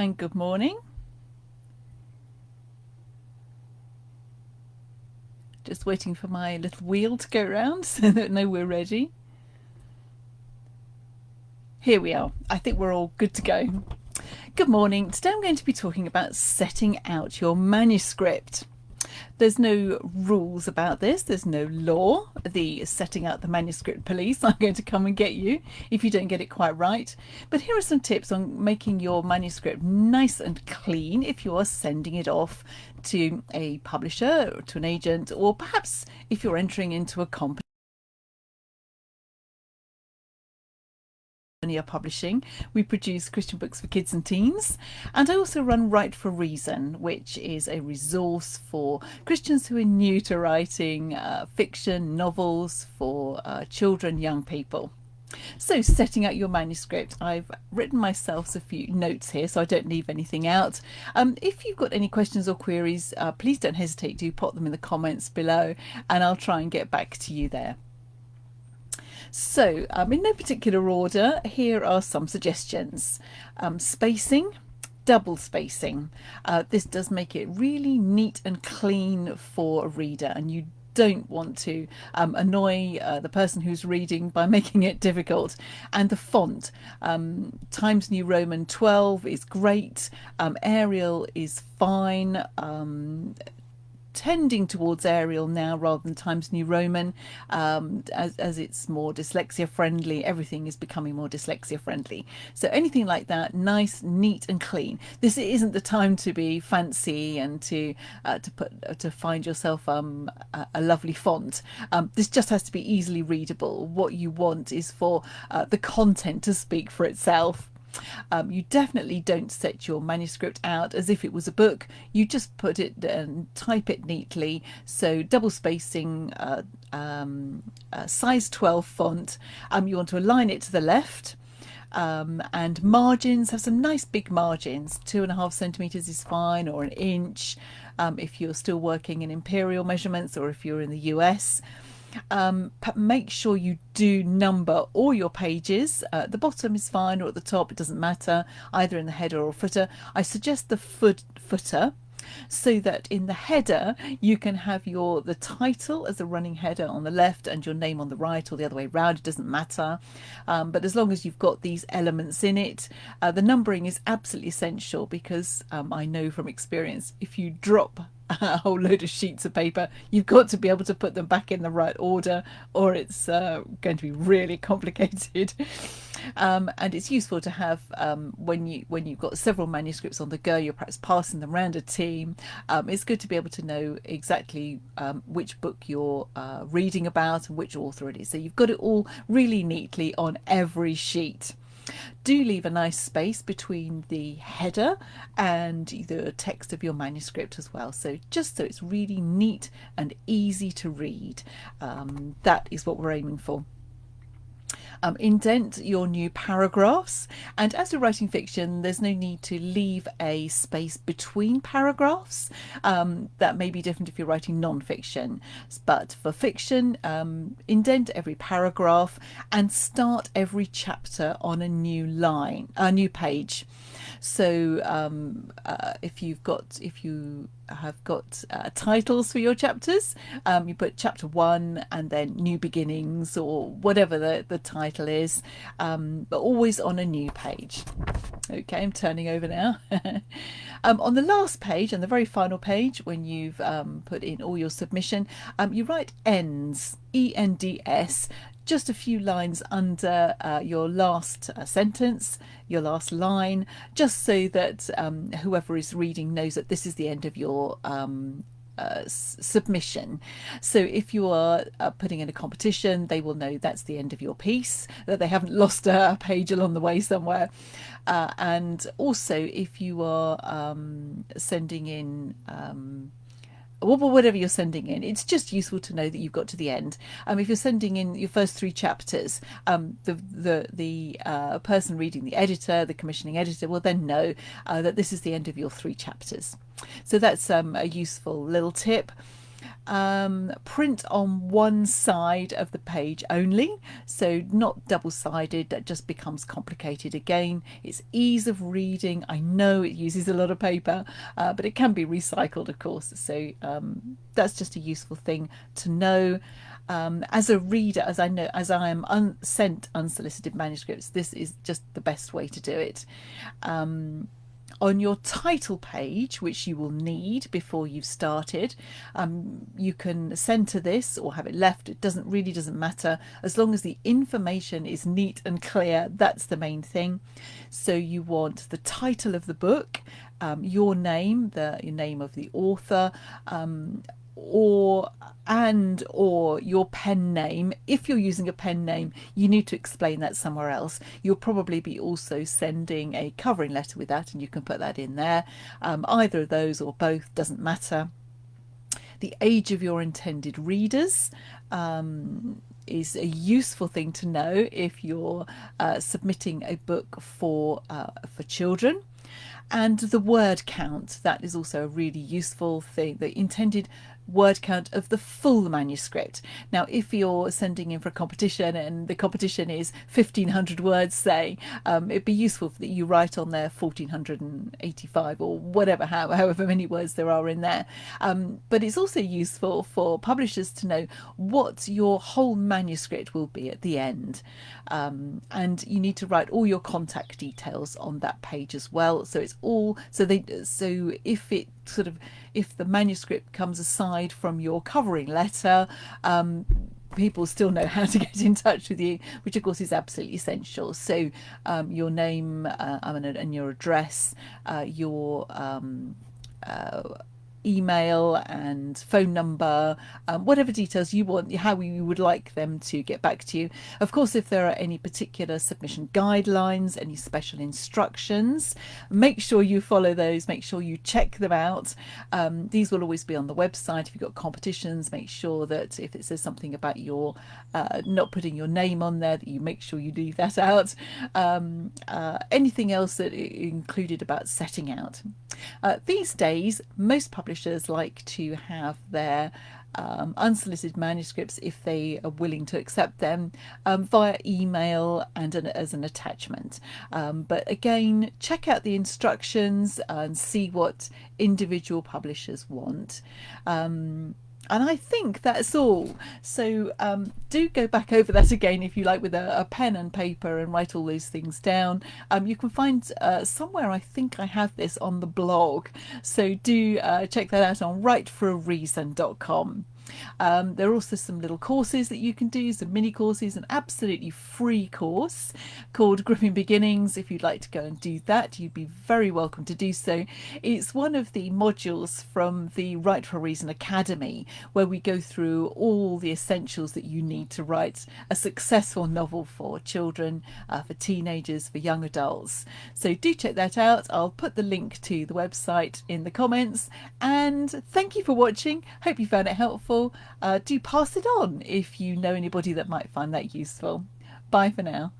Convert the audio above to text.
and good morning. Just waiting for my little wheel to go round so that I know we're ready. Here we are. I think we're all good to go. Good morning. Today I'm going to be talking about setting out your manuscript. There's no rules about this. There's no law. The setting out the manuscript police are going to come and get you if you don't get it quite right. But here are some tips on making your manuscript nice and clean if you are sending it off to a publisher or to an agent, or perhaps if you're entering into a company are publishing. We produce Christian books for kids and teens, and I also run Write for Reason, which is a resource for Christians who are new to writing fiction novels for children, young people. So setting out your manuscript, I've written myself a few notes here so I don't leave anything out. If you've got any questions or queries, please don't hesitate to pop them in the comments below and I'll try and get back to you there. So, in no particular order, here are some suggestions. Spacing, double spacing. This does make it really neat and clean for a reader, and you don't want to annoy the person who's reading by making it difficult. And the font, Times New Roman 12 is great, Arial is fine, tending towards Arial now rather than Times New Roman, as it's more dyslexia friendly. Everything is becoming more dyslexia friendly, so anything like that, nice, neat and clean. This isn't the time to be fancy and to find yourself a lovely font. This just has to be easily readable. What you want is for the content to speak for itself. You definitely don't set your manuscript out as if it was a book. You just put it and type it neatly. So double spacing, size 12 font. You want to align it to the left. And margins, have some nice big margins. 2.5 centimeters is fine, or an inch if you're still working in imperial measurements, or if you're in the US. Make sure you do number all your pages. At the bottom is fine, or at the top, it doesn't matter, either in the header or footer. I suggest the footer, so that in the header you can have the title as a running header on the left and your name on the right, or the other way around, it doesn't matter. But as long as you've got these elements in it, the numbering is absolutely essential, because I know from experience, if you drop a whole load of sheets of paper, you've got to be able to put them back in the right order, or it's going to be really complicated. And it's useful to have, when you've got several manuscripts on the go, you're perhaps passing them around a team, it's good to be able to know exactly which book you're reading about and which author it is, so you've got it all really neatly on every sheet. Do leave a nice space between the header and the text of your manuscript as well, so just so it's really neat and easy to read. That is what we're aiming for. Indent your new paragraphs, and as you're writing fiction, there's no need to leave a space between paragraphs. That may be different if you're writing non-fiction, but for fiction, indent every paragraph and start every chapter on a new page. So if you have got titles for your chapters, you put chapter 1 and then new beginnings, or whatever the title is, but always on a new page. Okay, I'm turning over now. On the last page, on the very final page, when you've put in all your submission, you write ends, ENDS, just a few lines under your last sentence, your last line, just so that whoever is reading knows that this is the end of your submission. So if you are putting in a competition, they will know that's the end of your piece, that they haven't lost a page along the way somewhere. And also, if you are sending in whatever you're sending in, it's just useful to know that you've got to the end. If you're sending in your first 3 chapters, the person reading, the editor, the commissioning editor, will then know that this is the end of your 3 chapters. So that's a useful little tip. Print on one side of the page only, so not double-sided. That just becomes complicated again. It's ease of reading. I know it uses a lot of paper, but it can be recycled, of course, so that's just a useful thing to know. As a reader, as I know, as I am sent unsolicited manuscripts, this is just the best way to do it. On your title page, which you will need before you've started, you can center this or have it left. It doesn't matter, as long as the information is neat and clear. That's the main thing. So you want the title of the book, your name, your name of the author, or your pen name. If you're using a pen name, you need to explain that somewhere else. You'll probably be also sending a covering letter with that, and you can put that in there. Either of those or both, doesn't matter. The age of your intended readers is a useful thing to know if you're submitting a book for children. And the word count, that is also a really useful thing, the intended word count of the full manuscript. Now, if you're sending in for a competition and the competition is 1,500 words, say, it'd be useful that you write on there 1,485 or whatever, however many words there are in there. But it's also useful for publishers to know what your whole manuscript will be at the end. And you need to write all your contact details on that page as well. So it's all, so if the manuscript comes aside from your covering letter, people still know how to get in touch with you, which of course is absolutely essential. So your name and your address, your email and phone number, whatever details you want, how you would like them to get back to you. Of course, if there are any particular submission guidelines, any special instructions, make sure you follow those, make sure you check them out. These will always be on the website. If you've got competitions, make sure that if it says something about your not putting your name on there, that you make sure you leave that out. Anything else that included about setting out. These days, most publishers like to have their unsolicited manuscripts, if they are willing to accept them, via email and as an attachment. But again, check out the instructions and see what individual publishers want. And I think that's all. So do go back over that again if you like, with a pen and paper, and write all those things down. You can find somewhere, I think I have this on the blog. So do check that out on writeforareason.com. There are also some little courses that you can do, some mini courses, an absolutely free course called Gripping Beginnings. If you'd like to go and do that, you'd be very welcome to do so. It's one of the modules from the Write for a Reason Academy, where we go through all the essentials that you need to write a successful novel for children, for teenagers, for young adults. So do check that out. I'll put the link to the website in the comments, and thank you for watching. Hope you found it helpful. Do pass it on if you know anybody that might find that useful. Bye for now.